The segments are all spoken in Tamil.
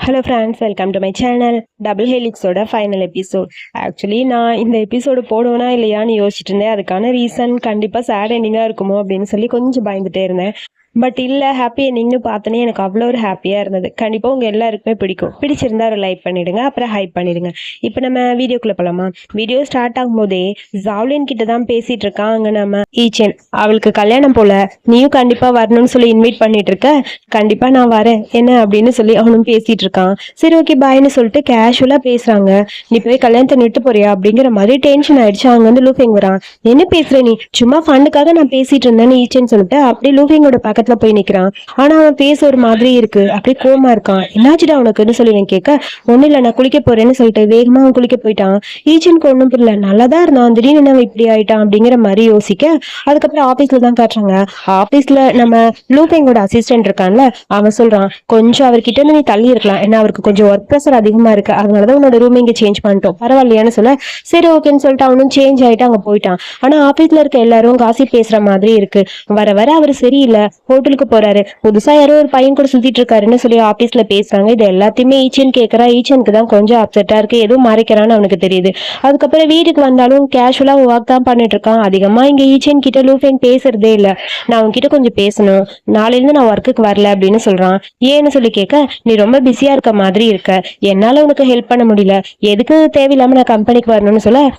Hello friends, welcome to my channel. Double ஹெலிக்ஸோட ஃபைனல் எபிசோட். ஆக்சுவலி நான் இந்த எபிசோடு போடுவேனா இல்லையான்னு யோசிச்சுட்டு இருந்தேன். அதுக்கான ரீசன் கண்டிப்பாக சேட் எண்டிங்காக இருக்குமோ அப்படின்னு சொல்லி கொஞ்சம் பயந்துட்டே இருந்தேன். பட் இல்லை, ஹாப்பி எண்டிங்னு பார்த்தோன்னே எனக்கு அவ்வளோ ஒரு ஹாப்பியாக இருந்தது. கண்டிப்பாக உங்கள் எல்லாருக்குமே பிடிக்கும். பிடிச்சிருந்தா ஒரு லைக் பண்ணிவிடுங்க, அப்புறம் ஹைப் பண்ணிவிடுங்க. இப்போ நம்ம வீடியோக்குள்ளே போகலாமா? வீடியோ ஸ்டார்ட் ஆகும்போதே ஜாவ்லின் கிட்ட தான் பேசிகிட்டு இருக்கான் அங்கே நம்ம ஈச்சன். அவளுக்கு கல்யாணம் போல், நீயும் கண்டிப்பாக வரணும்னு சொல்லி இன்வைட் பண்ணிட்டு இருக்க. கண்டிப்பாக நான் வரேன் என்ன அப்படின்னு சொல்லி அவனும் பேசிகிட்டு இருக்கான். சரி, ஓகே பாய்னு சொல்லிட்டு கேஷுவலாக பேசுகிறாங்க. நீ போய் கல்யாணத்தை நிட்டு போறியா அப்படிங்கிற மாதிரி டென்ஷன் ஆயிடுச்சு. அங்கே வந்து லூஃபிங் வரான். என்ன பேசுகிற நீ? சும்மா ஃபண்டுக்காக நான் பேசிகிட்டு இருந்தேன்னு ஈச்சன் சொல்லிட்டு அப்படியே லூஃபிங்கோட பக்கத்துல போய் நிக்கிறான். ஆனா அவன் பேச ஒரு மாதிரி இருக்கு, அப்படியே கோமா இருக்கான். என்னாச்சுடா உனக்குன்னு சொல்லி நான் கேட்க, ஒண்ணு இல்ல நான் குளிக்க போறேன்னு சொல்லிட்டு வேகமா அவன் குளிக்க போயிட்டான். ஈச்சனுக்கு ஒண்ணும் புரியல, நல்லாதான் இருந்தான், திடீர்னு அவன் இப்படி ஆயிட்டான் அப்படிங்கிற மாதிரி யோசிக்க, அதுக்கப்புறம் ஆபீஸ்ல தான் காட்டுறாங்க. ஆபீஸ்ல நம்ம லூபிங்கோட அசிஸ்டன்ட் இருக்கான்ல, அவன் சொல்றான், கொஞ்சம் அவர்கிட்ட இருந்து நீ தள்ளி இருக்கலாம், ஏன்னா அவருக்கு கொஞ்சம் ஒர்க் ப்ரெஷர் அதிகமா இருக்கு, அதனாலதான் உன்னோட ரூம் இங்க சேஞ்ச் பண்ணிட்டோம், பரவாயில்லையான்னு சொல்ல, சரி ஓகேன்னு சொல்லிட்டு அவனும் சேஞ்ச் ஆயிட்டு அங்க போயிட்டான். ஆனா ஆபீஸ்ல இருக்க எல்லாரும் காசி பேசுற மாதிரி இருக்கு. வர வர அவர் சரியில்லை, ஹோட்டலுக்கு போறாரு, புதுசா யாரோ ஒரு பையன் கூட சுத்திட்டு இருக்காருன்னு சொல்லி ஆபீஸ்ல பேசுறாங்க. இது எல்லாத்தையுமே ஈச்சன் கேட்கறா. ஈச்சனுக்கு தான் கொஞ்சம் அப்செட்டா இருக்கு, எதுவும் மறைக்கிறான்னு அவனுக்கு தெரியுது. அதுக்கப்புறம் வீட்டுக்கு வந்தாலும் கேஷுவலா ஒர்க் தான் பண்ணிட்டு இருக்கான். அதிகமா இங்க ஈச்சன் கிட்ட லூஃபேன் பேசுறதே இல்ல. நான் உன்கிட்ட கொஞ்சம் பேசணும், நாளையிலிருந்து நான் ஒர்க்குக்கு வரல அப்படின்னு சொல்றான். ஏன்னு சொல்லி கேட்க, நீ ரொம்ப பிஸியா இருக்க மாதிரி இருக்க, என்னால உனக்கு ஹெல்ப் பண்ண முடியல, எதுக்கு தேவையில்லாம நான் கம்பெனிக்கு வரணும்னு சொல்ல,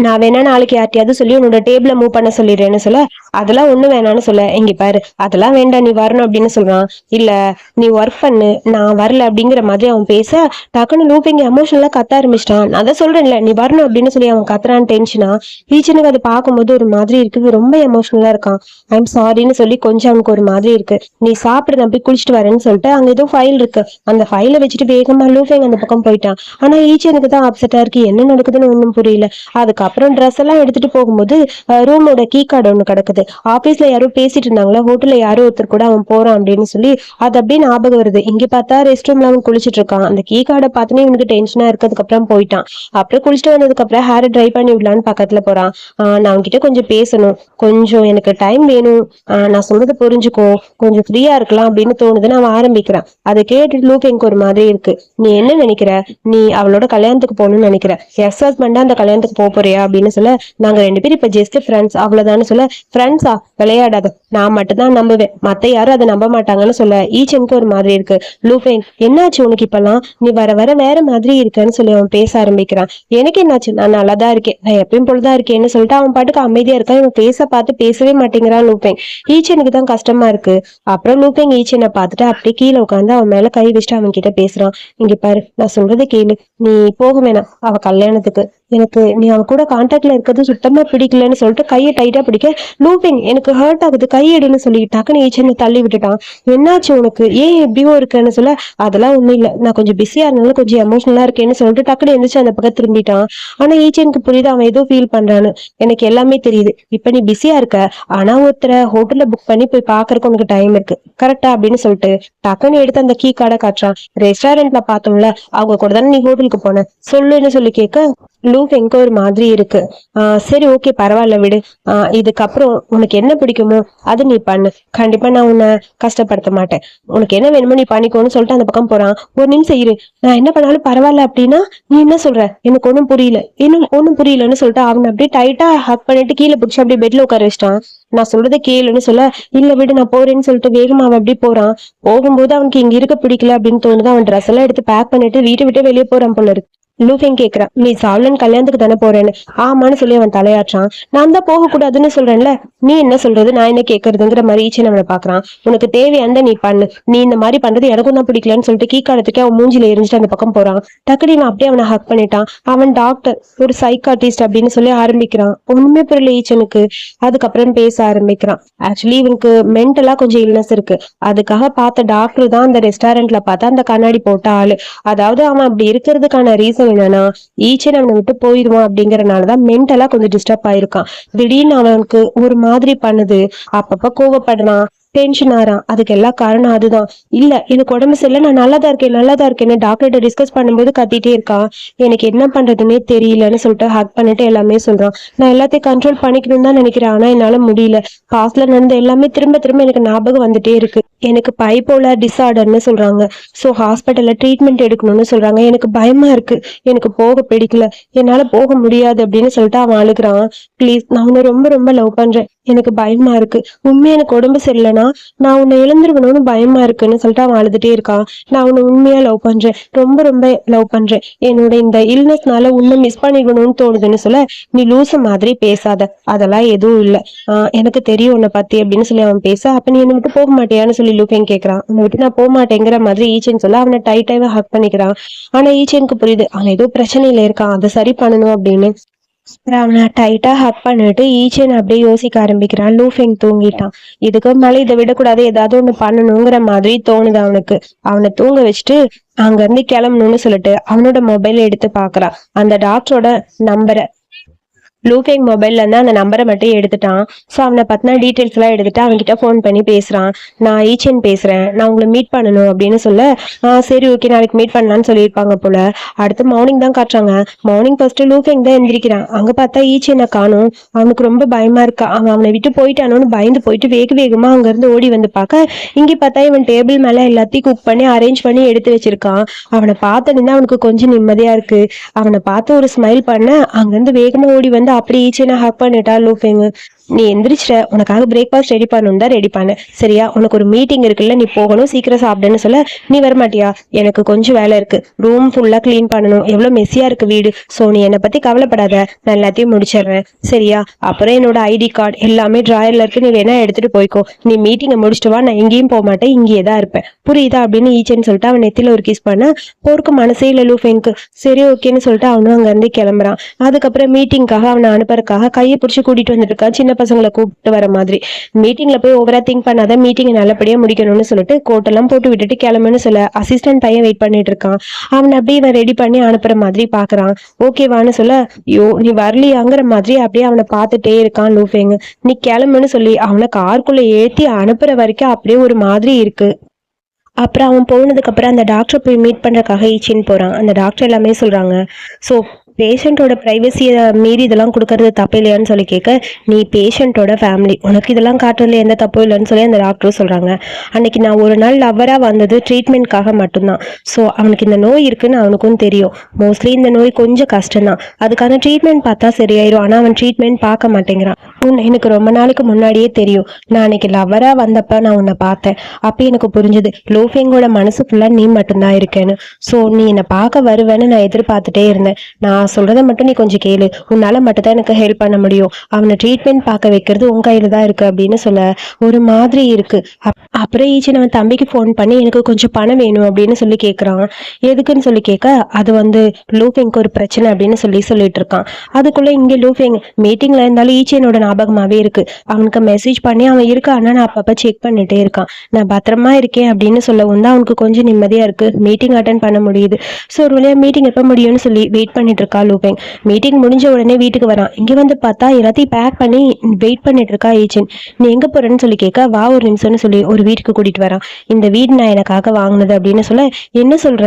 நான் வேணா நாளைக்கு யார்ட்டையாவது சொல்லி உன்னோட டேபிள மூவ் பண்ண சொல்லிடுறேன்னு சொல்ல, அதெல்லாம் ஒண்ணு வேணான்னு சொல்ல, எங்க பாரு அதெல்லாம் வேண்டாம் நீ வரணும் அப்படின்னு சொல்றான். இல்ல நீ ஒர்க் பண்ணு, நான் வரல அப்படிங்கிற மாதிரி அவன் பேச, டக்குன்னு லூபிங் எமோஷனலா கத்த ஆரம்பிச்சிட்டான். நான் தான் சொல்றேன்ல நீ வரணும் அப்படின்னு சொல்லி அவன் கத்துறான் டென்ஷனா. ஈச்சனுக்கு அதை பார்க்கும்போது ஒரு மாதிரி இருக்கு, ரொம்ப எமோஷனலா இருக்கான். ஐம் சாரின்னு சொல்லி கொஞ்சம் அவனுக்கு ஒரு மாதிரி இருக்கு. நீ சாப்பிடு, நான் போய் குளிச்சுட்டு வரேன்னு சொல்லிட்டு அங்க ஏதோ ஃபைல் இருக்கு, அந்த ஃபைலை வச்சுட்டு வேகமா லூபிங் அந்த பக்கம் போயிட்டான். ஆனா ஈச்சனுக்கு தான் அப்செட்டா இருக்கு, என்ன நடக்குதுன்னு ஒன்றும் புரியல. அப்புறம் ட்ரெஸ் எல்லாம் எடுத்துட்டு போகும்போது ரூமோட கீ கார்டு ஒண்ணு கிடக்குது. ஆபீஸ்ல யாரும் பேசிட்டு இருந்தாங்களா, ஹோட்டல்ல யாரோ ஒருத்தர் கூட அவன் போறான் அப்படின்னு சொல்லி அது அப்படியே ஞாபகம் வருது. இங்க பார்த்தா ரெஸ்ட் ரூம்ல அவன் குளிச்சுட்டு இருக்கான். அந்த கீ கார்டை பார்த்தோன்னே இவனுக்கு டென்ஷனா இருக்கிறதுக்கு அப்புறம் போயிட்டான். அப்புறம் குளிச்சுட்டு வந்ததுக்கு அப்புறம் ஹேரை ட்ரை பண்ணி விடலான்னு பக்கத்துல போறான். நான் அவன்கிட்ட கொஞ்சம் பேசணும், கொஞ்சம் எனக்கு டைம் வேணும், நான் சொல்றதை புரிஞ்சுக்கோ, கொஞ்சம் ஃப்ரீயா இருக்கலாம் அப்படின்னு தோணுதுன்னு அவன் ஆரம்பிக்கிறான். அதை கேட்டு லூப் எனக்கு ஒரு மாதிரி இருக்கு. நீ என்ன நினைக்கிற? நீ அவளோட கல்யாணத்துக்கு போகணும்னு நினைக்கிற, எஸ் ஹஸ்பண்டா அந்த கல்யாணத்துக்கு போறியா அப்படின்னு சொல்ல, நாங்க ரெண்டு பேரும் இப்ப ஜஸ்ட் ஃப்ரெண்ட்ஸ் அவ்வளவுதான்னு சொல்ல, ஃப்ரெண்ட்ஸா, விளையாடாத, நான் மட்டும் தான் நம்புவேன், மத்த யாரும் அதை நம்ப மாட்டாங்கன்னு சொல்ல, ஈச்சனுக்கு ஒரு மாதிரி இருக்கு. லூஃபேன் என்னாச்சு உனக்கு இப்பெல்லாம், நீ வர வர வேற மாதிரி இருக்கேன்னு சொல்லி அவன் பேச ஆரம்பிக்கிறான். எனக்கு என்னாச்சு, நான் நல்லாதான் இருக்கேன், நான் எப்பயும் போலதான் இருக்கேன்னு சொல்லிட்டு அவன் பாட்டுக்கு அமைதியா இருக்கான். இவன் பார்த்து பேசவே மாட்டேங்கிறான் லூஃபேன். ஈச்சனுக்கு தான் கஷ்டமா இருக்கு. அப்புறம் லூஃபேன் ஈச்சனை பார்த்துட்டு அப்படியே கீழே உட்காந்து அவன் மேல கை வச்சுட்டு அவன் கிட்ட பேசுறான். இங்க பாரு, நான் சொல்றதை கேளு, நீ போக வேணாம் அவ கல்யாணத்துக்கு, எனக்கு நீ அவ கூட கான்டாக்ட்ல இருக்கிறது சுத்தமா பிடிக்கலன்னு சொல்லிட்டு கையை டைட்டா பிடிக்க, லூபிங் எனக்கு ஹர்ட் ஆகுது, கையெடுன்னு சொல்லி டக்குன்னு ஈச்சனை தள்ளி விட்டுட்டான். என்னாச்சு உனக்கு, ஏன் எப்படியோ இருக்குன்னு சொல்ல, அதெல்லாம் ஒண்ணும் இல்ல, நான் கொஞ்சம் பிஸியா இருந்தாலும் கொஞ்சம் எமோஷனலா இருக்கேன்னு சொல்லிட்டு டக்குன்னு எந்திரிச்சு அந்த பக்கம் திரும்பிட்டான். ஆனா ஈச்சனுக்கு புரியுது அவன் ஏதோ ஃபீல் பண்றான்னு. எனக்கு எல்லாமே தெரியுது, இப்ப நீ பிஸியா இருக்க, ஆனா ஒருத்தரை ஹோட்டல்ல புக் பண்ணி போய் பாக்குறதுக்கு உனக்கு டைம் இருக்கு கரெக்டா அப்படின்னு சொல்லிட்டு டக்குன்னு எடுத்து அந்த கீ கார்டை காட்டுறான். ரெஸ்டாரண்ட்ல பார்த்தோம்ல, அவங்க கூட தானே நீ ஹோட்டலுக்கு போன, சொல்லுன்னு சொல்லி கேட்க, லூக் எங்க ஒரு மாதிரி இருக்கு. சரி ஓகே பரவாயில்ல விடு, இதுக்கப்புறம் உனக்கு என்ன பிடிக்குமோ அது நீ பண்ணு, கண்டிப்பா நான் உன்னை கஷ்டப்படுத்த மாட்டேன், உனக்கு என்ன வேணுமோ நீ பண்ணிக்கோன்னு சொல்லிட்டு அந்த பக்கம் போறான். ஒரு நிமிஷம் இரு, நான் என்ன பண்ணாலும் பரவாயில்ல அப்படின்னா நீ என்ன சொல்ற, எனக்கு ஒன்னும் புரியல, இன்னும் ஒன்னும் புரியலன்னு சொல்லிட்டு அவனை அப்படியே டைட்டா ஹக் பண்ணிட்டு கீழே பிடிச்சி அப்படியே பெட்ல உட்கார வச்சிட்டான். நான் சொல்றதை கேளுன்னு சொல்ல, இல்ல விடு நான் போறேன்னு சொல்லிட்டு வேகமா அவன் அப்படியே போறான். போகும்போது அவனுக்கு இங்க இருக்க பிடிக்கல அப்படின்னு தோணுது. அவன் ட்ரெஸ் எல்லாம் எடுத்து பேக் பண்ணிட்டு வீட்டை விட்டு வெளியே போறான் போல இருக்கு. லூஃபிங் கேக்குறான், நீ சாவ்லன் கல்யாணத்துக்கு தானே போறேன்னு. ஆமான்னு சொல்லி அவன் தலையாற்றான். நான் தான் போக கூடாதுன்னு சொல்றேன்ல, நீ என்ன சொல்றது, நான் என்ன கேட்கறதுங்கிற மாதிரி ஈச்சன் அவனை பாக்குறான். உனக்கு தேவையான நீ பண்ணு, நீ இந்த மாதிரி பண்றது எனக்கும் தான் பிடிக்கலன்னு சொல்லிட்டு கீ காலத்துக்கே அவன் மூஞ்சில எரிஞ்சிட்டு அந்த பக்கம் போறான். டக்குனு இவன் அப்படியே அவனை ஹக் பண்ணிட்டான். அவன் டாக்டர், ஒரு சைக்காட்டிஸ்ட் அப்படின்னு சொல்லி ஆரம்பிக்கிறான். ஒண்ணுமே புரியல ஈச்சனுக்கு. அதுக்கப்புறம் பேச ஆரம்பிக்கிறான். ஆக்சுவலி இவனுக்கு மென்டலா கொஞ்சம் இல்னஸ் இருக்கு, அதுக்காக பார்த்த டாக்டர் தான் அந்த ரெஸ்டாரண்ட்ல பார்த்தா அந்த கண்ணாடி போட்ட ஆளு. அதாவது அவன் அப்படி இருக்கிறதுக்கான ரீசன் என்னன்னா, ஈச்சன் அவனை விட்டு போயிடுவான் அப்படிங்கறதுனாலதான் மென்டலா கொஞ்சம் டிஸ்டர்ப் ஆயிருக்கான். திடீர்னு அவனுக்கு ஒரு மாதிரி பண்ணுது, அப்பப்ப கோவப்படுறான், டென்ஷன் ஆறான். அதுக்கு எல்லா காரணம் அதுதான். இல்ல எனக்கு உடம்பு சரியில்லை, நான் நல்லாதான் இருக்கேன்னு டாக்டர்கிட்ட டிஸ்கஸ் பண்ணும்போது கத்திட்டே இருக்கான். எனக்கு என்ன பண்றதுன்னே தெரியலன்னு சொல்லிட்டு ஹக் பண்ணிட்டு எல்லாமே சொல்றான். நான் எல்லாத்தையும் கண்ட்ரோல் பண்ணிக்கணும்னு தான் நினைக்கிறேன், ஆனா என்னால முடியல, பாஸ்ட்ல நடந்த எல்லாமே திரும்ப திரும்ப எனக்கு ஞாபகம் வந்துட்டே இருக்கு. எனக்கு பைபோலார் டிஸார்டர்னு சொல்றாங்க. ஸோ ஹாஸ்பிட்டல்ல ட்ரீட்மெண்ட் எடுக்கணும்னு சொல்றாங்க. எனக்கு பயமா இருக்கு. எனக்கு போக பிடிக்கல. என்னால போக முடியாது அப்படின்னு சொல்லிட்டு அவன் அழுகுறான். ப்ளீஸ், நான் உன்னை ரொம்ப ரொம்ப லவ் பண்றேன். எனக்கு பயமா இருக்கு. உண்மையா எனக்கு உடம்பு சரியில்லைன்னா நான் உன்னை இழந்துருவணும்னு பயமா இருக்குன்னு சொல்லிட்டு அவன் அழுதுட்டே இருக்கான். நான் உன்னை உண்மையா லவ் பண்றேன். ரொம்ப ரொம்ப லவ் பண்றேன். என்னோட இந்த இல்னஸ்னால உன்னை மிஸ் பண்ணிக்கணும்னு தோணுதுன்னு சொல்ல, நீ லூசு மாதிரி பேசாத. அதெல்லாம் எதுவும் இல்லை. எனக்கு தெரியும் உன்னை பத்தி அப்படின்னு சொல்லி அவன் பேச, அப்ப நீ என்னை விட்டு போக மாட்டியான்னு சொல்லி லூஃபெங் கேக்குறான். உன்னை விட்டு நான் போக மாட்டேங்கிற மாதிரி ஈச்சன் சொல்ல அவனை டைட்டாவே ஹக் பண்ணிக்கிறான். ஆனா ஈச்சனுக்கு புரியுது அவன் ஏதோ பிரச்சனையில இருக்கான், அதை சரி பண்ணணும் அப்படின்னு. அப்புறம் அவனை டைட்டா ஹக் பண்ணிட்டு ஈச்சன் அப்படியே யோசிக்க ஆரம்பிக்கிறான். லூஃபெங் தூங்கிட்டான். இதுக்கு மேல இதை விடக்கூடாது, ஏதாவது ஒண்ணு பண்ணணுங்கிற மாதிரி தோணுது அவனுக்கு. அவனை தூங்க வச்சுட்டு அங்க இருந்து கிளம்பணும்னு சொல்லிட்டு அவனோட மொபைல் எடுத்து பாக்குறான். அந்த டாக்டரோட நம்பரை லூஃபெங் மொபைல்ல இருந்து அந்த நம்பரை மட்டும் எடுத்துட்டான். ஸோ அவனை பத்தின டீட்டெயில்ஸ் எல்லாம் எடுத்துட்டு அவன்கிட்ட ஃபோன் பண்ணி பேசுறான். நான் ஈச்சன் பேசுறேன், நான் உங்களை மீட் பண்ணணும் அப்படின்னு சொல்ல, சரி ஓகே நாளைக்கு மீட் பண்ணலான்னு சொல்லியிருப்பாங்க போல. அடுத்து மார்னிங் தான் காட்டுறாங்க. மார்னிங் ஃபர்ஸ்ட் லூஃபெங் தான் எந்திரிக்கிறான். அங்க பார்த்தா ஈச்சனை காணும். அவனுக்கு ரொம்ப பயமா இருக்கா. அவனை விட்டு போயிட்டானோன்னு பயந்து போயிட்டு வேக வேகமா அங்க இருந்து ஓடி வந்து பார்க்க, இங்கே பார்த்தா இவன் டேபிள் மேல எல்லாத்தையும் குக் பண்ணி அரேஞ்ச் பண்ணி எடுத்து வச்சிருக்கான். அவனை பார்த்ததுன்னா அவனுக்கு கொஞ்சம் நிம்மதியா இருக்கு. அவனை பார்த்து ஒரு ஸ்மைல் பண்ண அங்கிருந்து வேகமா ஓடி வந்து அப்படி ஈச்சனை ஹக் பண்ணிட்டா லூஃபெங். நீ எந்திரிச்சிட்ட, உனக்காக பிரேக்ஃபாஸ்ட் ரெடி பண்ணணும் தான் ரெடி பண்ண. சரியா, உனக்கு ஒரு மீட்டிங் இருக்குல்ல, நீ போகணும், சீக்கிரம் சாப்பிடுன்னு சொல்ல, நீ வரமாட்டியா? எனக்கு கொஞ்சம் வேலை இருக்கு. ரூம் ஃபுல்லா கிளீன் பண்ணணும், எவ்வளவு மெஸ்ஸியா இருக்கு வீடு. ஸோ நீ என்னை பத்தி கவலைப்படாத, நான் எல்லாத்தையும் முடிச்சிடுறேன். சரியா, அப்புறம் என்னோட ஐடி கார்டு எல்லாமே டிராயர்ல இருக்கு, நீ வேணா எடுத்துட்டு போய்க்கோ. நீ மீட்டிங்கை முடிச்சுட்டு வா, நான் எங்கேயும் போக மாட்டேன், இங்கேயே தான் இருப்பேன். புரியுதா அப்படின்னு ஈச்சன்னு சொல்லிட்டு அவன் நெத்தில ஒரு கிஸ் பண்ண, போருக்கு மனசே இல்லை லூஃபெங்க்கு. சரி ஓகேன்னு சொல்லிட்டு அவனும் அங்க இருந்து கிளம்புறான். அதுக்கப்புறம் மீட்டிங்காக அவனை அனுப்புறதுக்காக கையை பிடிச்சி கூட்டிட்டு வந்துட்டு இருக்கான். சின்ன பசங்களை கூப்பிட்டு வர மாதிரி. மீட்டிங்ல போய் ஓவரா திங்க் பண்ணாத, மீட்டிங் நல்லபடியா முடிக்கணும்னு சொல்லிட்டு கோட் எல்லாம் போட்டு விட்டுட்டு கிளம்புன்னு சொல்ல அசிஸ்டன்ட் பையன் வெயிட் பண்ணிட்டு இருக்கான். அவன் அப்படியே இவன் ரெடி பண்ணி அனுப்புற மாதிரி பாக்குறான். ஓகேவான்னு சொல்ல, யோ நீ வரலையாங்கிற மாதிரி அப்படியே அவனை பார்த்துட்டே இருக்கான் லூஃபெங். நீ கிளம்புன்னு சொல்லி அவனை காருக்குள்ள ஏத்தி அனுப்புற வரைக்கும் அப்படியே ஒரு மாதிரி இருக்கு. அப்புறம் அவன் போனதுக்கு அப்புறம் அந்த டாக்டரை போய் மீட் பண்றதுக்காக ஈச்சின்னு போறான். அந்த டாக்டர் எல்லாமே சொல்றாங்க. ஸோ பேஷண்ட்டோட ப்ரைவசியை மீறி இதெல்லாம் கொடுக்கறது தப்பு இல்லையான்னு சொல்லி கேட்க, நீ பேஷண்ட்டோட ஃபேமிலி, உனக்கு இதெல்லாம் காட்டுறதுல எந்த தப்பும் இல்லைன்னு சொல்லி அந்த டாக்டரும் சொல்கிறாங்க. அன்னைக்கு நான் ஒரு நாள் லவ்வராக வந்தது ட்ரீட்மெண்ட்காக மட்டும்தான். ஸோ அவனுக்கு இந்த நோய் இருக்குன்னு அவனுக்கும் தெரியும். மோஸ்ட்லி இந்த நோய் கொஞ்சம் கஷ்டம்தான், அதுக்கான ட்ரீட்மெண்ட் பார்த்தா சரியாயிரும். ஆனால் அவன் ட்ரீட்மெண்ட் பார்க்க மாட்டேங்கிறான். எனக்கு ரொம்ப நாளைக்கு முன்னாடியே தெரியும். நான் அன்னைக்கு லவ்வராக வந்தப்ப நான் உன்னை பார்த்தேன். அப்போ எனக்கு புரிஞ்சுது லூஃபெங்கோட மனசு ஃபுல்லாக நீ மட்டும்தான் இருக்கேன்னு. ஸோ நீ என்னை பார்க்க வருவேன்னு நான் எதிர்பார்த்துட்டே இருந்தேன். நான் சொல்றதை மட்டும் நீ கொஞ்சம் கேளு, உன்னால மட்டும் தான் எனக்கு ஹெல்ப் பண்ண முடியும். அவனை ட்ரீட்மெண்ட் பார்க்க வைக்கிறது உன் கையில தான் இருக்கு அப்படின்னு சொல்ல ஒரு மாதிரி இருக்கு. அப்புறம் ஈச்சன் அவன் தம்பிக்கு ஃபோன் பண்ணி எனக்கு கொஞ்சம் பணம் வேணும் அப்படின்னு சொல்லி கேட்குறான். எதுக்குன்னு சொல்லி கேட்க, அது லூஃபெங்க்கு ஒரு பிரச்சனை அப்படின்னு சொல்லிட்டு இருக்கான். அதுக்குள்ள இங்கே லூஃபெங் மீட்டிங்ல இருந்தாலும் ஈச்சனோட ஞாபகமாவே இருக்கு. அவனுக்கு மெசேஜ் பண்ணி அவன் இருக்கான்னா நான் அப்பப்ப செக் பண்ணிட்டே இருக்கான். நான் பத்திரமா இருக்கேன் அப்படின்னு சொல்லவும் தான் அவனுக்கு கொஞ்சம் நிம்மதியா இருக்கு. மீட்டிங் அட்டன் பண்ண முடியுது. ஸோ ஒரு வழியா மீட்டிங் எப்போ முடியும்னு சொல்லி வெயிட் பண்ணிட்டு இருக்கா லூஃபெங். மீட்டிங் முடிஞ்ச உடனே வீட்டுக்கு வரான். இங்க வந்து பார்த்தா எல்லாத்தையும் பேக் பண்ணி வெயிட் பண்ணிட்டு இருக்கா ஈச்சன். நீ எங்க போறேன்னு சொல்லி கேட்க, வா ஒரு நிமிஷம்னு சொல்லி ஒரு வீட்டுக்கு கூட்டிட்டு வரான். இந்த வீடு நான் எனக்காக வாங்கினது அப்படின்னு சொல்ல, என்ன சொல்ற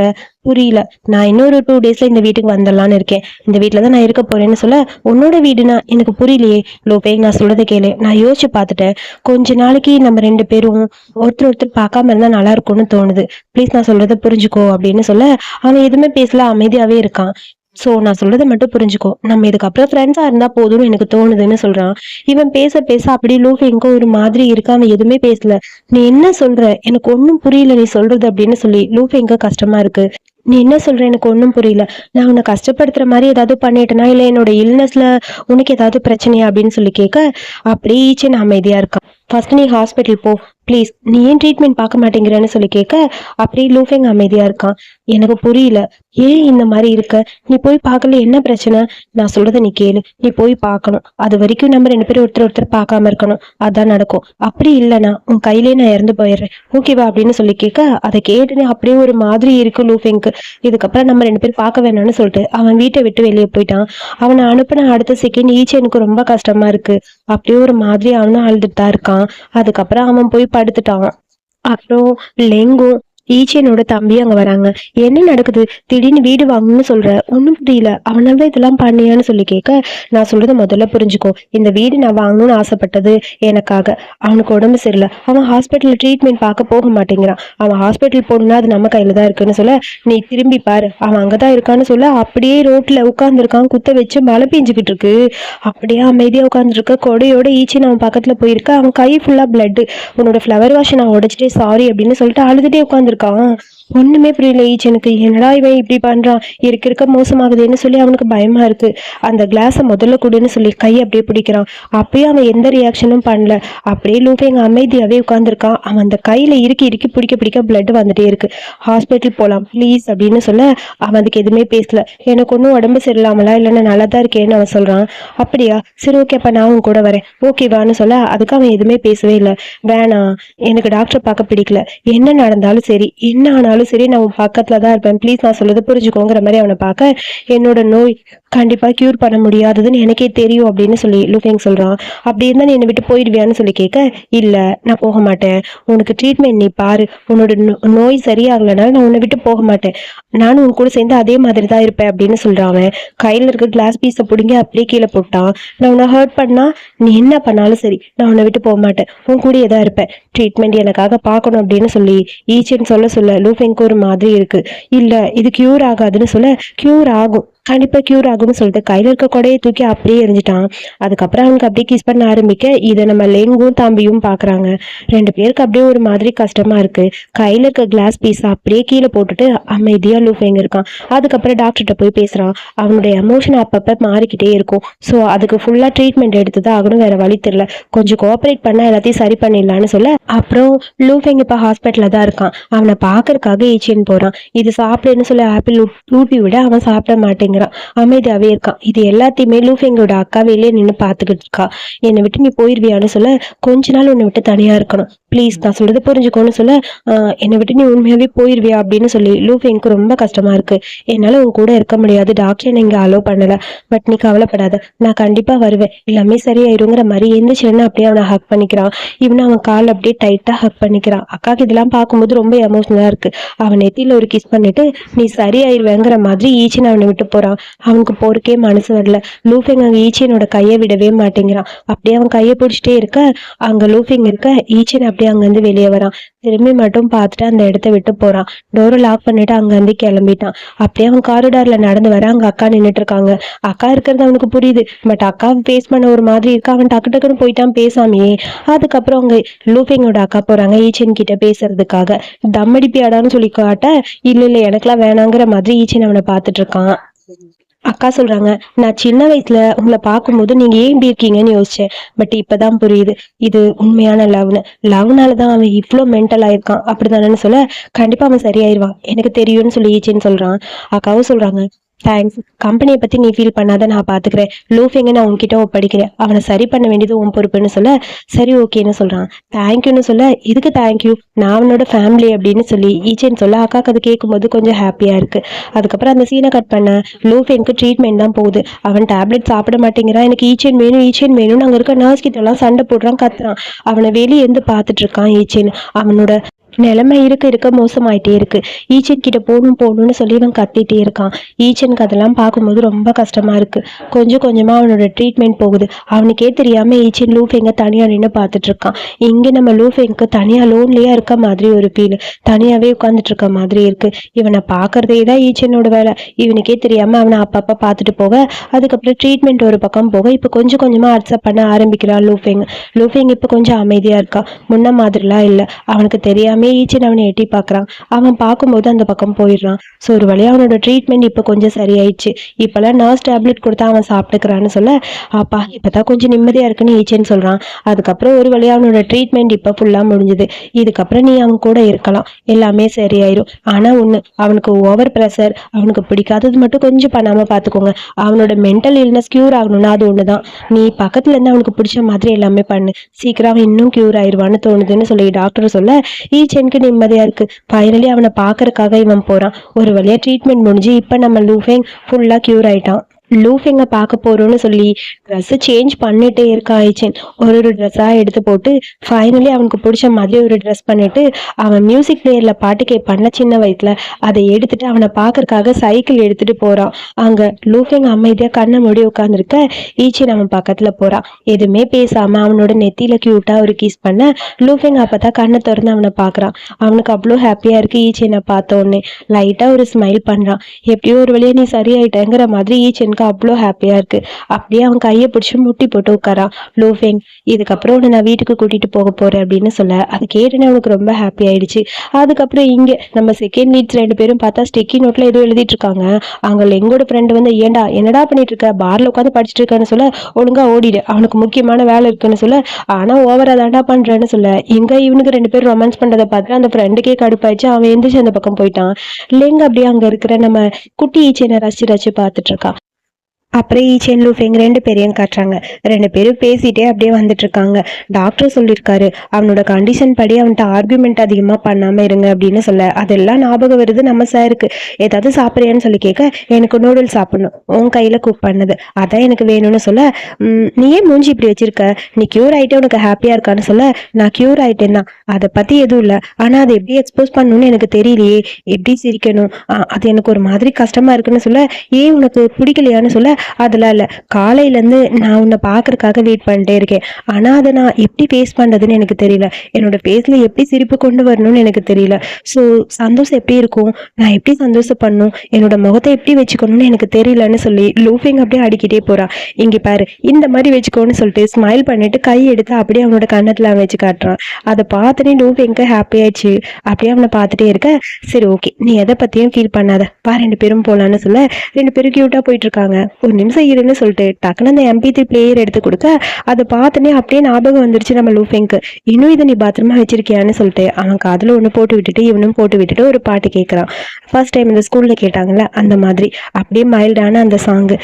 புரியல, நான் இன்னொரு 2 டேஸ்ல இந்த வீட்டுக்கு வந்துடலான்னு இருக்கேன். இந்த வீட்டுல தான் நான் இருக்க போறேன்னு சொல்ல, உன்னோட வீடுனா எனக்கு புரியலையே லோபேக், நான் சொல்றதை கேளு. நான் யோசிச்சு பார்த்துட்டேன், கொஞ்ச நாளைக்கு நம்ம 2 பேரும் ஒருத்தர் பார்க்காம இருந்தா நல்லா இருக்கும்னு தோணுது. ப்ளீஸ் நான் சொல்றதை புரிஞ்சுக்கோ அப்படின்னு சொல்ல, அவன் எதுவுமே பேசல, அமைதியாவே இருக்கான். சோ நான் சொல்றதை மட்டும் புரிஞ்சுக்கோ, நம்ம இதுக்கப்புறம் ஃப்ரெண்ட்ஸா இருந்தா போதும்னு எனக்கு தோணுதுன்னு சொல்றான். இவன் பேச பேச அப்படியே லூஃபெங்க்கு ஒரு மாதிரி இருக்கு. அவன் எதுவுமே பேசல. நீ என்ன சொல்ற, எனக்கு ஒன்னும் புரியல நீ சொல்றது அப்படின்னு சொல்லி லூஃபெங்க்கு கஷ்டமா இருக்கு. நீ என்ன சொல்ற, எனக்கு ஒன்றும் புரியல. நான் உன்னை கஷ்டப்படுத்துற மாதிரி ஏதாவது பண்ணிட்டேனா, இல்லை என்னோட இல்னஸ்ல உனக்கு ஏதாவது பிரச்சனையா அப்படின்னு சொல்லி கேட்க, அப்படியே ஈச்சன் அமைதியா இருக்கான். ஃபர்ஸ்ட் நீ ஹாஸ்பிட்டல் போ ப்ளீஸ், நீ ஏன் ட்ரீட்மெண்ட் பார்க்க மாட்டேங்கிறன்னு சொல்லி கேட்க, அப்படியே லூஃபெங் அமைதியா இருக்கான். எனக்கு புரியல, ஏன் இந்த மாதிரி இருக்க, நீ போய் பார்க்கல, என்ன பிரச்சனை, நான் சொல்றதை நீ கேளு, நீ போய் பார்க்கணும். அது வரைக்கும் நம்ம 2 பேரும் ஒருத்தர் பார்க்காம இருக்கணும், அதான் நடக்கும். அப்படி இல்லைனா உன் கையிலே நான் இறந்து போயிடுறேன், ஓகேவா அப்படின்னு சொல்லி கேட்க, அதை கேட்டுன்னு அப்படியே ஒரு மாதிரி இருக்கு லூஃபெங்க்கு. இதுக்கப்புறம் நம்ம 2 பேரும் பார்க்க வேணாம்னு சொல்லிட்டு அவன் வீட்டை விட்டு வெளியே போயிட்டான். அவனை அனுப்பின அடுத்த செகண்ட் ஈச்சனுக்கு ரொம்ப கஷ்டமா இருக்கு. அப்படியே ஒரு மாதிரி அவனும் அழுதுட்டு தான் இருக்கான். அதுக்கப்புறம் அவன் போய் படுத்துட்டான். அப்புறம் லெங்கும் ஈச்சனோட தம்பி அங்க வராங்க. என்ன நடக்குது, திடீர்னு வீடு வாங்கணும்னு சொல்ற, ஒன்னும் புரியல, அவனாலதான் இதெல்லாம் பண்ணியான்னு சொல்லி கேட்க, நான் சொல்றத முதல்ல புரிஞ்சுக்கோ. இந்த வீடு நான் வாங்கணும்னு ஆசைப்பட்டது எனக்காக. அவனுக்கு உடம்பு சரியில்லை, அவன் ஹாஸ்பிட்டல்ல ட்ரீட்மெண்ட் பார்க்க போக மாட்டேங்கிறான். அவன் ஹாஸ்பிட்டல் போகணும்னா அது நம்ம கையில தான் இருக்குன்னு சொல்ல, நீ திரும்பி பாரு, அவன் அங்கதான் இருக்கான்னு சொல்ல, அப்படியே ரோட்ல உட்கார்ந்துருக்கான், குத்த வச்சு மழை பெஞ்சுக்கிட்டு இருக்கு. அப்படியே அமைதியா உட்காந்துருக்க, கொடையோட ஈச்சின்னு அவன் பக்கத்துல போயிருக்க, அவன் கை ஃபுல்லா பிளட். உன்னோட ஃப்ளவர் வாஷ் நான் உடைச்சிட்டே சாரி அப்படின்னு சொல்லிட்டு அழுதுட்டே உட்காந்துருக்கான். ஒண்ணுமே புரியல ஈச்சனுக்கு, என்னடா இவன் இப்படி பண்றான், இருக்க மோசமாகுதுன்னு சொல்லி அவனுக்கு பயமா இருக்கு. அந்த கிளாஸை முதல்ல கொடுன்னு சொல்லி கை அப்படியே பிடிக்கிறான். அப்பயே அவன் எந்த ரியாக்ஷனும் பண்ணல. அப்படியே லூஃபேங் அமைதியாவே உட்காந்துருக்கான். அவன் அந்த கையில இறுக்கி இறுக்கி பிடிக்க பிளட் வந்துட்டே இருக்கு. ஹாஸ்பிட்டல் போலாம் ப்ளீஸ் அப்படின்னு சொல்ல, அவன் அதுக்கு எதுவுமே பேசல. எனக்கு ஒன்றும் உடம்பு சரியில்லாமலா, இல்லைன்னா நல்லா தான் இருக்கேன்னு அவன் சொல்றான். அப்படியா, சரி ஓகே, அப்ப நான் உன் கூட வரேன், ஓகேவான்னு சொல்ல, அதுக்கு அவன் எதுவுமே பேசவே இல்லை. வேணாம், எனக்கு டாக்டர் பார்க்க பிடிக்கல, என்ன நடந்தாலும் சரி, என்ன ஆனாலும் சரி, நான் உன் பக்கத்துல தான் இருப்பேன், ப்ளீஸ் நான் சொல்றது புரிஞ்சுக்கோங்கிற மாதிரி அவனை பார்க்க, என்னோட நோய் கண்டிப்பா கியூர் பண்ண முடியாததுன்னு எனக்கே தெரியும் அப்படின்னு சொல்லி லூஃபேங் சொல்றான். அப்படி இருந்தா நீ என்னை விட்டு போயிடுவியான்னு சொல்லி கேட்க, இல்ல நான் போக மாட்டேன், உனக்கு ட்ரீட்மெண்ட் நீ பாரு, உன்னோட நோய் சரியாகலனால நான் உன்னை விட்டு போக மாட்டேன், நானும் உன் கூட சேர்ந்து அதே மாதிரி தான் இருப்பேன் அப்படின்னு சொல்றான். அவன் கையில இருக்க கிளாஸ் பீஸை பிடிங்க அப்படியே கீழே போட்டான். நான் உன்னை ஹர்ட் பண்ணா நீ என்ன பண்ணாலும் சரி, நான் உன்னை விட்டு போக மாட்டேன், உன் கூடயே தான் இருப்பேன், ட்ரீட்மெண்ட் எனக்காக பார்க்கணும் அப்படின்னு சொல்லி ஈச்சன் சொல்ல லூஃபேங்க்கு ஒரு மாதிரி இருக்கு. இல்ல இது கியூர் ஆகாதுன்னு சொல்ல, கியூர் ஆகும், கண்டிப்பா கியூர் ஆகும்னு சொல்லிட்டு கையில இருக்க கொடையை தூக்கி அப்படியே எரிஞ்சிட்டான். அதுக்கப்புறம் அவனுக்கு அப்படியே கிஸ் பண்ண ஆரம்பிக்க, இதை நம்ம லெங்கும் தம்பியும் பாக்குறாங்க. ரெண்டு பேருக்கு அப்படியே ஒரு மாதிரி கஷ்டமா இருக்கு. கையில இருக்க கிளாஸ் பீஸ் அப்படியே கீழே போட்டுட்டு அமைதியா லூஃபேங் இருக்கான். அதுக்கப்புறம் டாக்டர்கிட்ட போய் பேசுறான். அவனுடைய எமோஷன் அப்பப்ப மாறிக்கிட்டே இருக்கும். ஸோ அதுக்கு ஃபுல்லா ட்ரீட்மெண்ட் எடுத்துதான் ஆகணும், வேற வழி தெரியல, கொஞ்சம் கோஆபரேட் பண்ணா எல்லாத்தையும் சரி பண்ணிடலான்னு சொல்ல, அப்புறம் லூஃபேங் இப்ப ஹாஸ்பிட்டல்ல தான் இருக்கான். அவனை பாக்குறதுக்காக ஈச்சின்னு போறான். இது சாப்பிடுன்னு சொல்லி ஆப்பிள் ஊட்டி விட அவன் சாப்பிட மாட்டேங்கிறான், அமைதியாவே இருக்கான். இது எல்லாத்தையுமே லூஃபேங்கோட அக்கா வெளியே நின்று பாத்துக்கிட்டு இருக்கா. என்னை விட்டு நீ போயிருவியான்னு சொல்ல, கொஞ்ச நாள் உன்னை விட்டு தனியா இருக்கணும், ப்ளீஸ் நான் சொல்றது புரிஞ்சுக்கோன்னு சொல்ல, என்னை விட்டு நீ உண்மையாவே போயிருவியா அப்படின்னு சொல்லி லூஃபேங்க்கு ரொம்ப கஷ்டமா இருக்கு. என்னால உன் கூட இருக்க முடியாது, டாக்டர் என்னை இங்க அலோவ் பண்ணல, பட் நீ கவலைப்படாத, நான் கண்டிப்பா வருவேன், எல்லாமே சரியாயிருங்கிற மாதிரி எந்திரிச்சுன்னு அப்படியே அவனை ஹக் பண்ணிக்கிறான். இவனை அவன் கால் அப்படியே டைட்டா ஹக் பண்ணிக்கிறான். அக்காக்கு இதெல்லாம் பார்க்கும்போது ரொம்ப எமோஷனலா இருக்கு. அவன் நெத்தியில ஒரு கிஸ் பண்ணிட்டு நீ சரியாயிருவேங்கிற மாதிரி ஈச்சின்னு அவனை விட்டு போறான். அவனுக்கு போறக்கே மனசு வரல. லூஃபேங் அங்க ஈச்சியனோட கையை விடவே மாட்டேங்கிறான். அப்படியே அவன் கையை பிடிச்சிட்டே இருக்க, அங்க லூஃபேங் இருக்க, ஈச்சியன் அப்படியே அங்கிருந்து வெளியே வரான். திரும்பி மட்டும் பார்த்துட்டு அந்த இடத்த விட்டு போறான். டோரை லாக் பண்ணிட்டு அங்கிருந்து கிளம்பிட்டான். அப்படியே அவன் காரிடார்ல நடந்து வர, அங்க அக்கா நின்றுட்டு இருக்காங்க. அக்கா இருக்கிறது அவனுக்கு புரியுது, பட் அக்காவை ஃபேஸ் பண்ண ஒரு மாதிரி இருக்கு. அவன் டக்கு டக்குன்னு போயிட்டான் பேசாமையே. அதுக்கப்புறம் அவங்க லூஃபேங்கோட அக்கா போறாங்க ஈச்சன் கிட்ட பேசுறதுக்காக. தம்மடிப்பியாடான்னு சொல்லி காட்ட, இல்ல எனக்கெல்லாம் வேணாங்கிற மாதிரி ஈச்சன் அவனை பார்த்துட்டு இருக்கான். அக்கா சொல்றாங்க, நான் சின்ன வயசுல உங்களை பார்க்கும்போது நீங்க ஏன் இப்படி இருக்கீங்கன்னு யோசிச்சேன், பட் இப்பதான் புரியுது இது உண்மையான லவ்னாலதான் அவன் இவ்வளோ மென்டல் ஆயிருக்கான் அப்படிதானு சொல்ல, கண்டிப்பா அவன் சரியாயிருவான், எனக்கு தெரியும்னு சொல்லி ஈச்சேன்னு சொல்றான். அக்காவும் சொல்றாங்க, தேங்க்ஸ், கம்பெனியை பத்தி நீ ஃபீல் பண்ணாத, நான் பாத்துக்கிறேன், லூஃபேங்க நான் உன்கிட்ட ஒப்படைக்கிறேன், அவனை சரி பண்ண வேண்டியது உன் பொறுப்புன்னு சொல்ல, சரி ஓகேன்னு சொல்றான். தேங்க்யூன்னு சொல்ல, இதுக்கு தேங்க்யூ, நான் அவனோட ஃபேமிலி அப்படின்னு சொல்லி ஈச்சேன்னு சொல்ல, அக்காக்கு அது கேட்கும்போது கொஞ்சம் ஹாப்பியா இருக்கு. அதுக்கப்புறம் அந்த சீனை கட் பண்ண, லூஃபேங்க்கு ட்ரீட்மெண்ட் தான் போகுது. அவன் டேப்லெட் சாப்பிட மாட்டேங்கிறான். எனக்கு ஈச்சேன் வேணும்னு அங்க இருக்க நர்ஸ் கிட்ட எல்லாம் சண்டை போடுறான், கத்துறான். அவனை வெளியே இருந்து பாத்துட்டு இருக்கான் ஈச்சேன். அவனோட நிலைமை இருக்க மோசமாயிட்டே இருக்கு. ஈச்சன் கிட்ட போகணும்னு சொல்லி இவன் கத்திட்டே இருக்கான். ஈச்சனுக்கு அதெல்லாம் பார்க்கும்போது ரொம்ப கஷ்டமா இருக்கு. கொஞ்சம் கொஞ்சமா அவனோட ட்ரீட்மெண்ட் போகுது. அவனுக்கே தெரியாம ஈச்சன் லூஃபேங்க தனியா நின்று பார்த்துட்டு இருக்கான். இங்க நம்ம லூஃபேங்க்கு தனியா லோன்லியா இருக்க மாதிரி ஒரு ஃபீல், தனியாவே உட்காந்துட்டு இருக்க மாதிரி இருக்கு. இவனை பாக்குறதே தான் ஈச்சனோட வேலை. இவனுக்கே தெரியாம அவனை அப்பப்ப பார்த்துட்டு போக, அதுக்கப்புறம் ட்ரீட்மெண்ட் ஒரு பக்கம் போக, இப்ப கொஞ்சம் கொஞ்சமா அக்செப்ட் பண்ண ஆரம்பிக்கிறான் லூஃபேங் இப்ப கொஞ்சம் அமைதியா இருக்கான், முன்ன மாதிரிலாம் இல்ல. அவனுக்கு தெரியாம ஈச்சன் அவனை எட்டி பாக்குறான். அவன் பார்க்கும்போது அந்த பக்கம் போயிடுறான். ஸோ ஒரு வழியா அவனோட ட்ரீட்மெண்ட் இப்ப கொஞ்சம் சரியாயிடுச்சு. இப்பெல்லாம் நர்ஸ் டேப்லெட் கொடுத்தா அவன் சாப்பிட்டுக்கிறான்னு சொல்ல, அப்பா இப்பதான் கொஞ்சம் நிம்மதியா இருக்குன்னு ஈச்சன் சொல்றான். அதுக்கப்புறம் ஒரு வழியா அவனோட ட்ரீட்மெண்ட் இப்ப ஃபுல்லா முடிஞ்சுது. இதுக்கப்புறம் நீ அவன் கூட இருக்கலாம், எல்லாமே சரியாயிரும். ஆனா ஒண்ணு, அவனுக்கு ஓவர் ப்ரெஷர், அவனுக்கு பிடிக்காதது மட்டும் கொஞ்சம் பண்ணாம பாத்துக்கோங்க. அவனோட மென்டல் இல்னஸ் கியூர் ஆகணும்னா அது ஒண்ணுதான். நீ பக்கத்துல இருந்து அவனுக்கு பிடிச்ச மாதிரி எல்லாமே பண்ணு, சீக்கிரம் அவன் இன்னும் கியூர் ஆயிடுவான்னு தோணுதுன்னு சொல்லி டாக்டர் சொல்ல, ஈச்சனுக்கு நிம்மதியா இருக்கு. ஃபைனலி அவனை பாக்குறதுக்காக இவன் போறான். ஒரு வழியா ட்ரீட்மெண்ட் முடிஞ்சு இப்ப நம்ம லூஃபேங் ஃபுல்லா கியூர் ஆயிட்டான். லூஃபெங்க பார்க்க போறோம்னு சொல்லி ட்ரெஸ் சேஞ்ச் பண்ணிட்டே இருக்கா ஐச்சன். ஒரு ட்ரெஸ்ஸா எடுத்து போட்டு ஃபைனலி அவனுக்கு பிடிச்ச மாதிரி ஒரு ட்ரெஸ் பண்ணிட்டு அவன் மியூசிக் பிளேயர்ல பாட்டு கேட்பான்ல சின்ன வயசுல, அதை எடுத்துட்டு அவனை பார்க்கறக்காக சைக்கிள் எடுத்துட்டு போறான். அங்க லூஃபெங் அமைதியா கண்ணை மூடி உட்காந்துருக்க ஈச்சன் அவன் பக்கத்துல போறான். எதுவுமே பேசாம அவனோட நெத்தியில கியூட்டா ஒரு கிஸ் பண்ண லூஃபெங் அப்பதான் கண்ணை திறந்து அவனை பாக்குறான். அவனுக்கு அவ்வளோ ஹாப்பியா இருக்கு ஈச்சனை பார்த்த உடனே. லைட்டா ஒரு ஸ்மைல் பண்றான். எப்படியோ ஒரு வழியா நீ சரியாயிட்டேங்கிற மாதிரி ஈச்சனுக்கு அவ்வளோ ஹாப்பியா இருக்கு. அப்படியே அவன் கையை பிடிச்சி முட்டி போட்டு உட்காரான். லூஃபெங், இதுக்கப்புறம் உன்னை நான் வீட்டுக்கு கூட்டிட்டு போக போறேன் அப்படின்னு சொல்ல அது கேட்டுன்னு அவனுக்கு ரொம்ப ஹாப்பி ஆயிடுச்சு. அதுக்கப்புறம் இங்க நம்ம செகண்ட் லீட்ஸ் 2 பேரும் பார்த்தா ஸ்டிக்கி நோட்ல ஏதோ எழுதிட்டு இருக்காங்க. அங்க லெங்கோட ஃப்ரெண்டு வந்து ஏண்டா என்னடா பண்ணிட்டு இருக்க, பார்ல உட்காந்து படிச்சுட்டு இருக்கான்னு சொல்ல ஒழுங்கா ஓடிடு, அவனுக்கு முக்கியமான வேலை இருக்குன்னு சொல்ல ஆனா ஓவரா தாண்டா பண்றேன்னு சொல்ல இங்க இவனுக்கு 2 பேரும் ரொமான்ஸ் பண்றதை பார்த்து அந்த ஃப்ரெண்டுக்கே கடுப்பாயிடுச்சு. அவன் எந்திரிச்சு அந்த பக்கம் போயிட்டான். லெங்க அப்படியே அங்க இருக்கிற நம்ம குட்டி ஈச்சனை ரசிச்சு ரசிச்சு பார்த்துட்டு இருக்கான். அப்புறம் ஈச்சன் லூஃபெங் 2 பேரையும் காட்டுறாங்க. 2 பேரும் பேசிட்டே அப்படியே வந்துட்டு இருக்காங்க. டாக்டர் சொல்லியிருக்காரு அவனோட கண்டிஷன் படி அவன்கிட்ட ஆர்குமெண்ட் அதிகமா பண்ணாம இருங்க அப்படின்னு சொல்ல அதெல்லாம் ஞாபகம் வருது நம்ம சாருக்கு. ஏதாவது சாப்பிட்றியான்னு சொல்லி கேட்க எனக்கு நூடுல்ஸ் சாப்பிடணும், உன் கையில குக் பண்ணது அதான் எனக்கு வேணும்னு சொல்ல நீ ஏன் மூஞ்சி இப்படி வச்சிருக்க, நீ கியூர் ஆயிட்டே உனக்கு ஹாப்பியா இருக்கான்னு சொல்ல நான் கியூர் ஆயிட்டேன் தான், அதை பத்தி எதுவும் இல்லை, ஆனா அதை எப்படி எக்ஸ்போஸ் பண்ணணும்னு எனக்கு தெரியலையே, எப்படி சிரிக்கணும் அது எனக்கு ஒரு மாதிரி கஷ்டமா இருக்குன்னு சொல்ல ஏன் உனக்கு பிடிக்கலையான்னு சொல்ல அதெல்லாம் இல்லை, காலையிலேருந்து நான் உன்னை பார்க்கறதுக்காக வெயிட் பண்ணிட்டே இருக்கேன், ஆனால் அதை நான் எப்படி ஃபேஸ் பண்ணுறதுன்னு எனக்கு தெரியல, என்னோட ஃபேஸில் எப்படி சிரிப்பு கொண்டு வரணும்னு எனக்கு தெரியல, ஸோ சந்தோஷம் எப்படி இருக்கும், நான் எப்படி சந்தோஷப்படணும், என்னோட முகத்தை எப்படி வச்சுக்கணும்னு எனக்கு தெரியலன்னு சொல்லி லூஃபெங் அப்படியே அடிக்கிட்டே போகிறான். இங்கே பாரு இந்த மாதிரி வச்சுக்கோன்னு சொல்லிட்டு ஸ்மைல் பண்ணிட்டு கை எடுத்து அப்படியே அவனோட கண்ணத்தில் அவன் வச்சு காட்டுறான். அதை பார்த்துனே லூஃபெங்க்கு ஹாப்பி ஆயிடுச்சு. அப்படியே அவனை பார்த்துட்டே இருக்க சரி ஓகே நீ எதை பற்றியும் ஃபீல் பண்ணாத பா 2 பேரும் போகலான்னு சொல்ல 2 பேரும் க்யூட்டாக போயிட்டு இருக்காங்க. ஒரு நிமிஷம் இருன்னு சொல்லிட்டு டக்குன்னு அந்த MP3 பிளேயர் எடுத்து கொடுக்க அதை பார்த்துனே அப்படியே ஞாபகம் வந்துருச்சு நம்ம லூஃபெங்க்கு. இன்னும் இதை நீ பத்திரமா வச்சிருக்கியான்னு சொல்லிட்டு அவன் காதில் ஒன்று போட்டு விட்டுட்டு இவனும் போட்டு விட்டுட்டு ஒரு பாட்டு கேட்குறான். ஃபர்ஸ்ட் டைம் இந்த ஸ்கூல்ல கேட்டாங்கல்ல அந்த மாதிரி அப்படியே மைல்டான அந்த சாங்கு.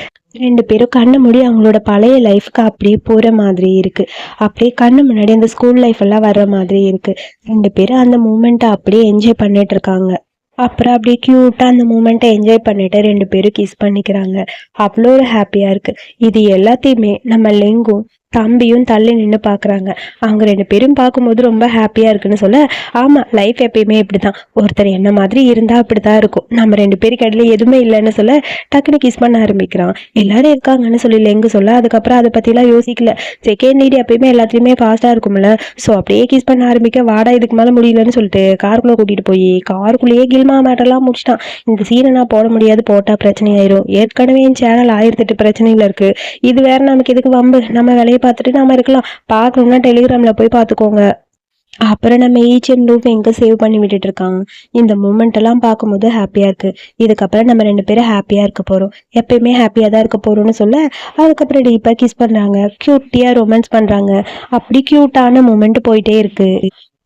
2 பேரும் கண்ணு மூடி அவங்களோட பழைய லைஃப்க்கு அப்படியே போற மாதிரி இருக்கு. அப்படியே கண்ணு முன்னாடி அந்த ஸ்கூல் லைஃப் எல்லாம் வர்ற மாதிரி இருக்கு. 2 பேரும் அந்த மூமெண்ட்டை அப்படியே என்ஜாய் பண்ணிட்டு இருக்காங்க. அப்புறம் அப்படியே க்யூட்டாக அந்த மூமெண்ட்டை என்ஜாய் பண்ணிட்டு 2 பேரும் கிஸ் பண்ணிக்கிறாங்க. அவ்வளோ ஒரு ஹாப்பியாக இருக்கு. இது எல்லாத்தையுமே நம்ம லெங்கும் தம்பியும் தள்ளி நின்று பார்க்குறாங்க. அவங்க 2 பேரும் பார்க்கும்போது ரொம்ப ஹாப்பியாக இருக்குன்னு சொல்ல ஆமாம் லைஃப் எப்பயுமே இப்படி தான், ஒருத்தர் என்ன மாதிரி இருந்தால் அப்படி தான் இருக்கும், நம்ம 2 பேருக்கு இடையில எதுவுமே இல்லைன்னு சொல்ல டக்குன்னு கிஸ் பண்ண ஆரம்பிக்கிறான். எல்லாரும் இருக்காங்கன்னு சொல்லி லெங்கு சொல்ல அதுக்கப்புறம் அதை பற்றிலாம் யோசிக்கல. செகண்ட் லீட் எப்பயுமே எல்லாத்துலேயுமே ஃபாஸ்ட்டாக இருக்கும்ல, ஸோ அப்படியே கிஸ் பண்ண ஆரம்பிக்க வாடா இதுக்கு மேலே முடியலன்னு சொல்லிட்டு காருக்குள்ளே கூட்டிகிட்டு போய் காருக்குள்ளேயே கில்மா மேட்டர்லாம் முடிச்சிட்டான். இந்த சீனை நான் போட முடியாது, போட்டால் பிரச்சனை ஆயிரும், ஏற்கனவே என் சேனல் 1008 பிரச்சனையில் இருக்குது, இது வேற நமக்கு எதுக்கு வம்பு, நம்ம வேலையை பார்த்துட்டு நாம இருக்கலாம், பார்க்கணும்னா டெலிகிராம்ல போய் பார்த்துக்கோங்க. அப்புறம் நம்ம ஈச்சன் லூஃபெங்க சேவ் பண்ணி விட்டுட்டு இருக்காங்க. இந்த மூமெண்ட் எல்லாம் பார்க்கும்போது ஹாப்பியா இருக்கு. இதுக்கப்புறம் நம்ம 2 பேரும் ஹாப்பியா இருக்க போறோம், எப்பயுமே ஹாப்பியா தான் இருக்க போறோம்னு சொல்ல அதுக்கப்புறம் டீப்பா கிஸ் பண்றாங்க, கியூட்டியா ரொமான்ஸ் பண்றாங்க. அப்படி கியூட்டான மூமெண்ட் போயிட்டே இருக்கு.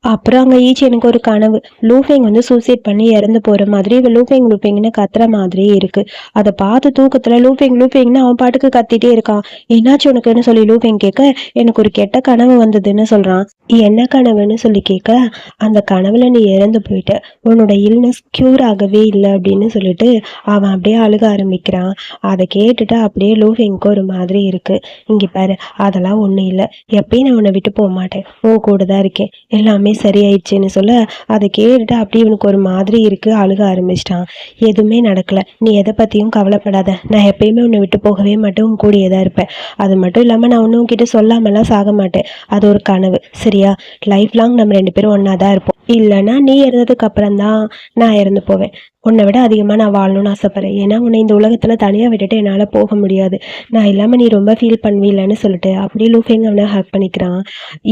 அப்புறம் அங்கே ஈச்சனுக்கு ஒரு கனவு, லூஃபெங் வந்து சூசைட் பண்ணி இறந்து போகிற மாதிரி இவ லூஃபெங்னு கத்துற மாதிரி இருக்கு. அதை பார்த்து தூக்கத்தில் லூஃபெங்னு அவன் பாட்டுக்கு கத்திட்டே இருக்கான். என்னாச்சு உனக்குன்னு சொல்லி லூஃபெங் கேட்க எனக்கு ஒரு கெட்ட கனவு வந்ததுன்னு சொல்கிறான். என்ன கனவுன்னு சொல்லி கேட்க அந்த கனவுல நீ இறந்து போயிட்ட, உன்னோட இல்னஸ் க்யூர் ஆகவே இல்லை அப்படின்னு சொல்லிட்டு அவன் அப்படியே அழுக ஆரம்பிக்கிறான். அதை கேட்டுட்டு அப்படியே லூஃபெங்க்கு ஒரு மாதிரி இருக்கு. இங்கே பாரு அதெல்லாம் ஒன்றும் இல்லை, எப்பயும் நான் உன்னை விட்டு போக மாட்டேன், உன் கூட தான் இருக்கேன், எல்லாமே சரியாயிடுச்சுன்னு சொல்ல அதை கேட்டுட்டு அப்படியே இவனுக்கு ஒரு மாதிரி இருக்கு, அழுக ஆரம்பிச்சிட்டான். எதுவுமே நடக்கல, நீ எதை பத்தியும் கவலைப்படாத, நான் எப்பயுமே உன்னை விட்டு போகவே மாட்டேன், உன் கூடயே தான் இருப்பேன், அது மட்டும் இல்லாம நான் ஒன்னும் கிட்ட சொல்லாமலாம் சாக மாட்டேன், அது ஒரு கனவு சரியா, லைஃப் லாங் நம்ம 2 பேரும் ஒன்னா தான் இருப்போம், இல்லைன்னா நீ இறந்ததுக்கு அப்புறம் தான் நான் இறந்து போவேன், உன்னை விட அதிகமாக நான் வாழணும்னு ஆசைப்பட்றேன், ஏன்னா உன்னை இந்த உலகத்தில் தனியாக விட்டுட்டு என்னால் போக முடியாது, நான் இல்லாமல் நீ ரொம்ப ஃபீல் பண்ணுவீல்லன்னு சொல்லிட்டு அப்படியே லூஃபெங் அவனை ஹக் பண்ணிக்கிறான்.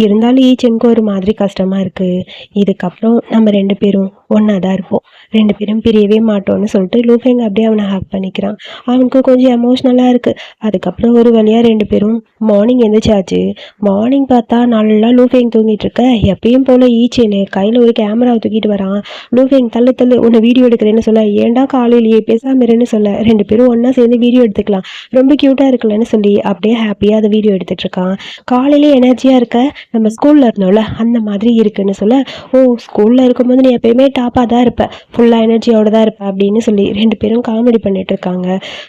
இருந்தாலும் ஈச்சனுக்கு ஒரு மாதிரி கஷ்டமாக இருக்குது. இதுக்கப்புறம் நம்ம 2 பேரும் ஒன்றா தான் இருப்போம், 2 பேரும் பிரியவே மாட்டோம்னு சொல்லிட்டு லூஃபெங் அப்படியே அவனை ஹக் பண்ணிக்கிறான். அவனுக்கு கொஞ்சம் எமோஷ்னலாக இருக்குது. அதுக்கப்புறம் ஒரு வழியாக 2 பேரும் மார்னிங் எந்திரிச்சாச்சு. மார்னிங் பார்த்தா நல்லா லூஃபெங் தூங்கிட்டு இருக்க, எப்பயும் போல் ஈச்சனு கையில் ஒரு கேமராவை தூக்கிட்டு வரான். லூஃபெங் தள்ளு தள்ளு உன்னை வீடியோ எடுக்கிறேன்னு சொல்ல ஏன்டா காலையிலேயே பேசாம இருன்னு சொல்ல 2 பேரும் ஒன்னா சேர்ந்து வீடியோ எடுத்துக்கலாம், ரொம்ப கியூட்டா இருக்குல்லன்னு சொல்லி அப்படியே ஹாப்பியா அதை வீடியோ எடுத்துட்டு இருக்கான். காலையிலே எனர்ஜியா இருக்க, நம்ம ஸ்கூல்ல இருந்தோம்ல அந்த மாதிரி இருக்குன்னு சொல்ல ஓ ஸ்கூல்ல இருக்கும்போது நீ எப்பயுமே டாப்பாக தான் இருப்ப, ஃபுல்லாக எனர்ஜியோட தான் இருப்ப அப்படின்னு சொல்லி 2 பேரும் காமெடி பண்ணிட்டு இருக்காங்க.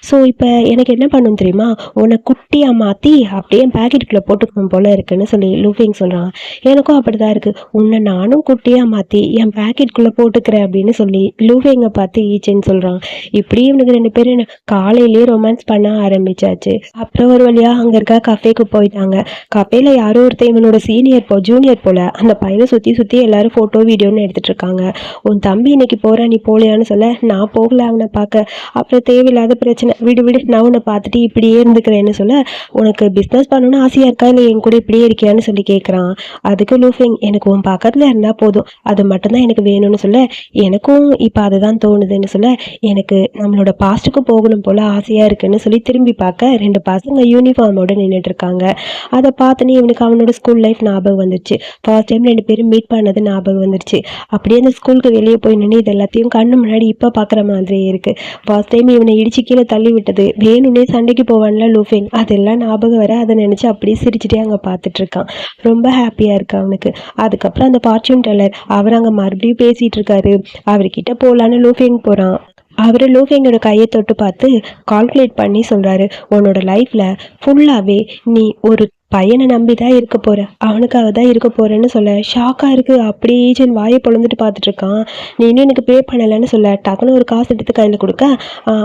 ஸோ இப்போ எனக்கு என்ன பண்ணும் தெரியுமா, உன்னை குட்டியாக மாற்றி அப்படியே என் பேக்கெட்டுக்குள்ளே போட்டுக்கணும் போல இருக்குன்னு சொல்லி லூஃபிங் சொல்கிறான். எனக்கும் அப்படி தான் இருக்குது, உன்னை நானும் குட்டியாக மாற்றி என் பேக்கெட்டுக்குள்ளே போட்டுக்கிறேன் அப்படின்னு சொல்லி லூஃபிங்கை பார்த்து ஈச்சேன்னு சொல்கிறான். இப்படி இவனுக்கு 2 பேரும் காலையிலேயே ரொமான்ஸ் பண்ண ஆரம்பிச்சாச்சு. அப்புறம் ஒரு வழியாக அங்கே இருக்க கஃபேக்கு போயிட்டாங்க. கஃபேல யாரோ ஒருத்தர் இவனோட ஜூனியர் போல அந்த பையனை சுற்றி சுற்றி எல்லாரும் ஃபோட்டோ வீடியோன்னு எடுத்துட்டு இருக்காங்க. உன் தம்பி இன்னைக்கு போகிறா, நீ போகலையான்னு சொல்ல, நான் போகல அவனை பார்க்க, அப்புறம் தேவையில்லாத பிரச்சனை, விடு விடு, நான் உன்னை பார்த்துட்டு இப்படியே இருந்துக்கிறேன்னு சொல்ல, உனக்கு பிஸ்னஸ் பண்ணணும்னு ஆசையாக இருக்கா இல்லை என் கூட இப்படியே இருக்கியான்னு சொல்லி கேட்குறான். அதுக்கு லூஃபிங், எனக்கு உன் பக்கத்தில் இருந்தால் போதும், அது மட்டும்தான் எனக்கு வேணும்னு சொல்ல, எனக்கும் இப்போ அதுதான் தோணுதுன்னு சொல்ல, எனக்கு நம்மளோட பாஸ்ட்டுக்கு போகணும் போல் ஆசையாக இருக்குன்னு சொல்லி திரும்பி பார்க்க 2 பசங்க யூனிஃபார்மோடு நின்றுட்டு இருக்காங்க. அதை பார்த்துன்னு இவனுக்கு அவனோட ஸ்கூல் லைஃப் ஞாபகம் வந்துருச்சு. ஃபர்ஸ்ட் டைம் 2 பேரும் மீட் பண்ணது ஞாபகம் வந்துருச்சு. அப்படியே அந்த ஸ்கூலுக்கு வெளியே போய் நின்று இது எல்லாத்தையும் கண்ணு முன்னாடி இப்போ பார்க்குற மாதிரியே இருக்குது. ஃபர்ஸ்ட் டைம் இவனை இடிச்சு கீழே தள்ளி விட்டது, வேணும்னே சண்டைக்கு போவான்ல லூஃபிங், அதெல்லாம் ஞாபகம் வர அதை நினச்சி அப்படியே சிரிச்சுட்டே அங்கே பார்த்துட்டு இருக்கான். ரொம்ப ஹாப்பியாக இருக்கு அவனுக்கு. அதுக்கப்புறம் அந்த ஃபார்ச்சூன் டெல்லர் அவர் அங்கே மறுபடியும் பேசிகிட்டு இருக்காரு. அவர்கிட்ட போகலான்னு லூஃபிங் போகிறான். அவர் லூஃபிங்கோட கையை தொட்டு பார்த்து கால்குலேட் பண்ணி சொல்கிறாரு, உன்னோட லைஃப்பில் ஃபுல்லாகவே நீ ஒரு பையனை நம்பி தான் இருக்க போகிற, அவனுக்காக தான் இருக்க போகிறேன்னு சொல்ல ஷாக்காக இருக்குது. அப்படியே ஏஜென்ட் வாயை பொழந்துட்டு பார்த்துட்ருக்கான். நீ இன்னும் எனக்கு பே பண்ணலைன்னு சொல்ல டக்குன்னு ஒரு காசு எடுத்து கையில் கொடுக்க,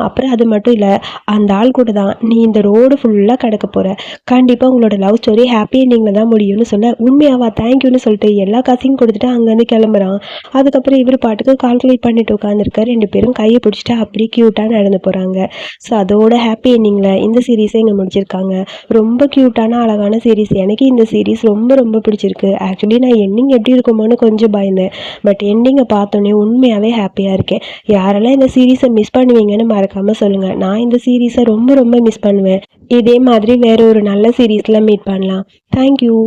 அப்புறம் அது மட்டும் இல்லை, அந்த ஆள் கூட தான் நீ இந்த ரோடு ஃபுல்லாக கிடக்க போகிற, கண்டிப்பாக உங்களோட லவ் ஸ்டோரி ஹாப்பி எண்டிங்கில் தான் முடியும்னு சொல்ல, உண்மையாவா தேங்க்யூன்னு சொல்லிட்டு எல்லா காசையும் கொடுத்துட்டு அங்கேருந்து கிளம்புறான். அதுக்கப்புறம் இவர் பாட்டுக்கு கால்குலேட் பண்ணிட்டு உட்காந்துருக்காரு. 2 பேரும் கையை பிடிச்சிட்டு அப்படியே க்யூட்டாக நடந்து போகிறாங்க. ஸோ அதோட ஹாப்பி எண்டிங்கில் இந்த சீரீஸை இங்கே முடிச்சிருக்காங்க. ரொம்ப க்யூட்டான அழகான சீரீஸ். எனக்கு இந்த சீரீஸ் ரொம்ப ரொம்ப பிடிச்சிருக்கு. ஆக்சுவலி நான் எண்டிங் எப்படி இருக்குமோன்னு கொஞ்சம் பயந்தேன், பட் எண்டிங்கை பார்த்தோன்னே உண்மையாகவே ஹாப்பியாக இருக்கேன். யாரெல்லாம் இந்த சீரீஸை மிஸ் பண்ணுவீங்கன்னு மறக்காமல் சொல்லுங்கள். நான் இந்த சீரீஸை ரொம்ப ரொம்ப மிஸ் பண்ணுவேன். இதே மாதிரி வேற ஒரு நல்ல சீரீஸில் மீட் பண்ணலாம். தேங்க்யூ.